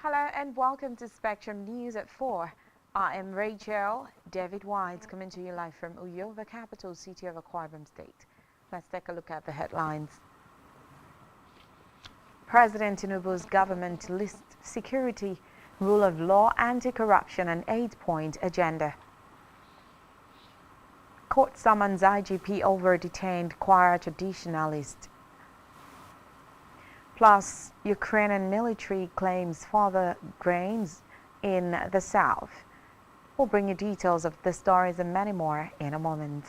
Hello and welcome to Spectrum News at 4. I am Rachel David White coming to you live from Uyo, the capital city of Akwa Ibom State. Let's take a look at the headlines. President Tinubu's government lists security, rule of law, anti-corruption and 8-point agenda. Court summons IGP over detained choir traditionalist. Plus, Ukrainian military claims further grains in the south. We'll bring you details of the stories and many more in a moment.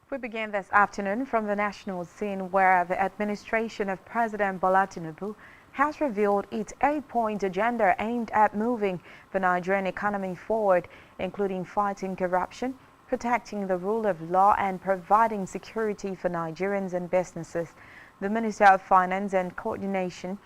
We begin this afternoon from the national scene where the administration of President Bola Tinubu has revealed its 8-point agenda aimed at moving the Nigerian economy forward, including fighting corruption, protecting the rule of law and providing security for Nigerians and businesses. The Minister of Finance and Coordinating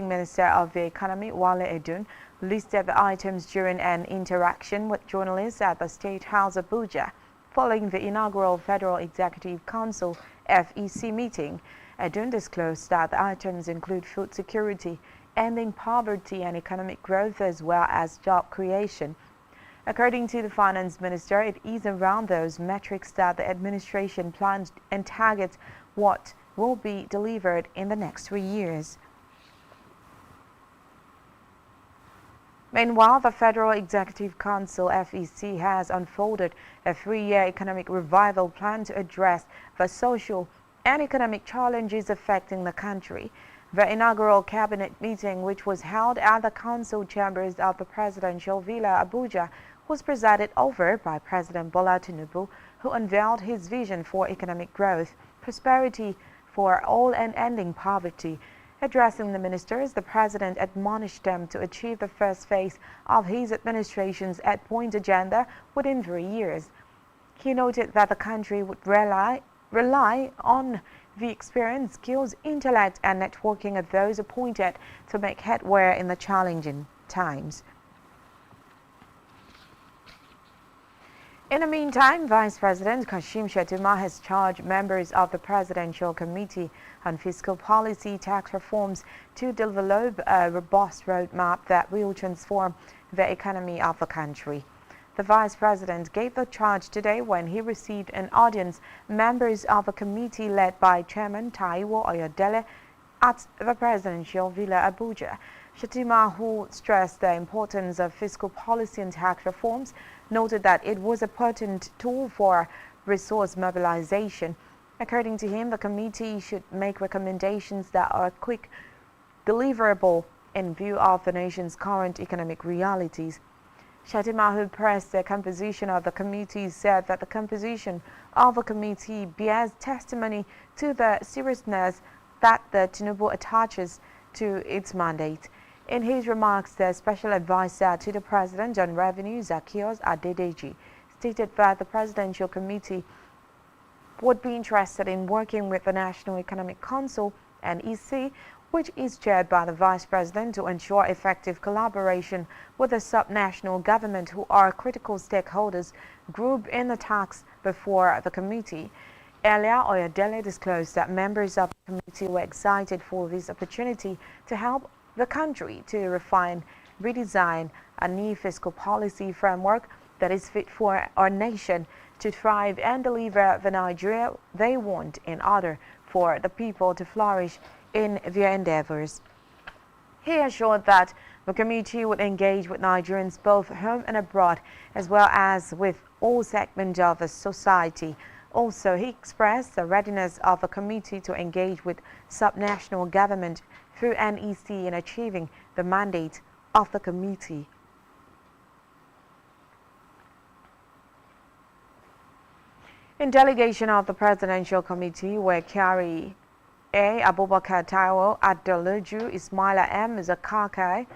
Minister of the Economy, Wale Edun, listed the items during an interaction with journalists at the State House Abuja. Following the inaugural Federal Executive Council (FEC) meeting, Edun disclosed that the items include food security, ending poverty and economic growth, as well as job creation. According to the Finance Minister, it is around those metrics that the administration plans and targets what will be delivered in the next 3 years. Meanwhile, the Federal Executive Council (FEC) has unfolded a 3-year economic revival plan to address the social and economic challenges affecting the country. The inaugural cabinet meeting, which was held at the council chambers of the Presidential Villa, Abuja, was presided over by President Bola Tinubu, who unveiled his vision for economic growth, prosperity for all and ending poverty. Addressing the ministers, the president admonished them to achieve the first phase of his administration's 8-point agenda within 3 years. He noted that the country would rely on the experience, skills, intellect, and networking of those appointed to make headway in the challenging times. In the meantime, Vice President Kashim Shettima has charged members of the Presidential Committee on Fiscal Policy Tax Reforms to develop a robust roadmap that will transform the economy of the country. The Vice President gave the charge today when he received an audience members of a committee led by Chairman Taiwo Oyodele at the Presidential Villa, Abuja. Shettima, who stressed the importance of fiscal policy and tax reforms, noted that it was a potent tool for resource mobilization. According to him, the committee should make recommendations that are quick, deliverable in view of the nation's current economic realities. Shettima, who pressed the composition of the committee, said that the composition of the committee bears testimony to the seriousness that the Tinubu attaches to its mandate. In his remarks, the Special Advisor to the President on Revenue, Zacchaeus Adedeji, stated that the Presidential Committee would be interested in working with the National Economic Council and EC, which is chaired by the Vice President, to ensure effective collaboration with the subnational government, who are critical stakeholders grouped in the task before the committee. Earlier, Oyodele disclosed that members of the committee were excited for this opportunity to help the country to refine redesign a new fiscal policy framework that is fit for our nation to thrive and deliver the Nigeria they want in order for the people to flourish in their endeavors. He assured that the committee would engage with Nigerians both home and abroad, as well as with all segments of the society. Also, he expressed the readiness of the committee to engage with subnational government through NEC in achieving the mandate of the committee. In delegation of the Presidential Committee were Kyari A. Abubakar Taiwo, Adeluju, Ismaila M. Zakari,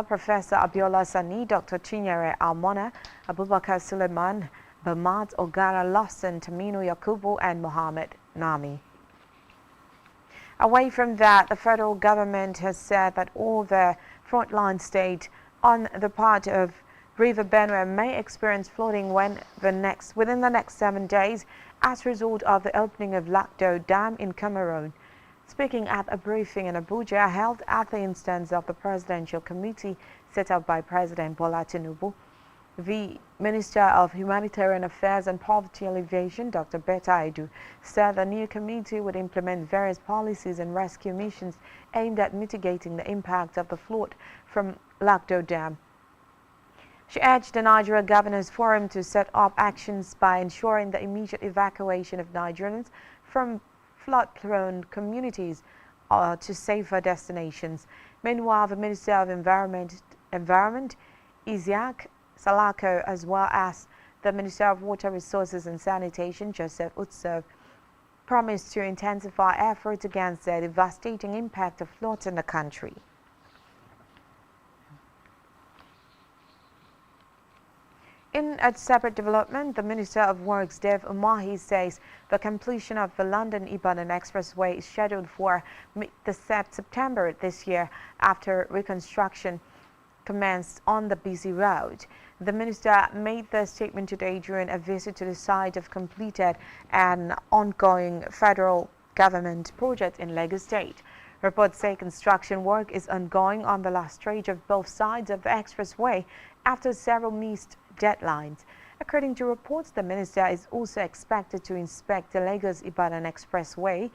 Professor Abiola Sani, Dr. Chinyere Almona, Abubakar Suleiman, Bamad Ogara Lawson, Taminu Yakubu, and Mohammed Nami. Away from that, the federal government has said that all the frontline states on the part of River Benue may experience flooding within the next 7 days as a result of the opening of Lagdo Dam in Cameroon. Speaking at a briefing in Abuja held at the instance of the Presidential Committee set up by President Bola Tinubu, the Minister of Humanitarian Affairs and Poverty Alleviation, Dr. Betta Edu, said the new committee would implement various policies and rescue missions aimed at mitigating the impact of the flood from Lagdo Dam. She urged the Nigeria Governors Forum to set up actions by ensuring the immediate evacuation of Nigerians from flood-prone communities to safer destinations. Meanwhile, the Minister of Environment Isiaq Salako, as well as the Minister of Water Resources and Sanitation, Joseph Utsev, promised to intensify efforts against the devastating impact of floods in the country. In a separate development, the Minister of Works, Dev Umahi, says the completion of the London-Ibadan Expressway is scheduled for mid-September this year after reconstruction commenced on the busy road. The minister made the statement today during a visit to the site of completed and ongoing federal government project in Lagos State. Reports say construction work is ongoing on the last stretch of both sides of the expressway after several missed deadlines. According to reports, the minister is also expected to inspect the Lagos-Ibadan Expressway,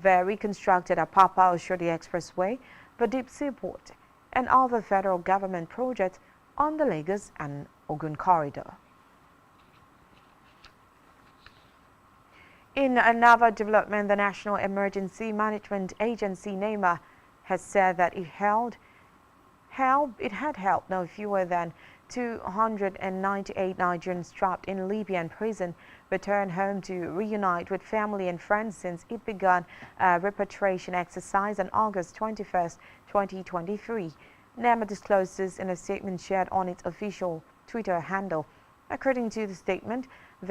the reconstructed Apapa Oshodi Expressway, the Deep Seaport, and other federal government projects on the Lagos and Ogun corridor. In another development, the National Emergency Management Agency, NEMA, has said that it had helped no fewer than 298 Nigerians trapped in Libyan prison return home to reunite with family and friends since it began a repatriation exercise on August 21, 2023. NEMA discloses in a statement shared on its official Twitter handle. According to the statement,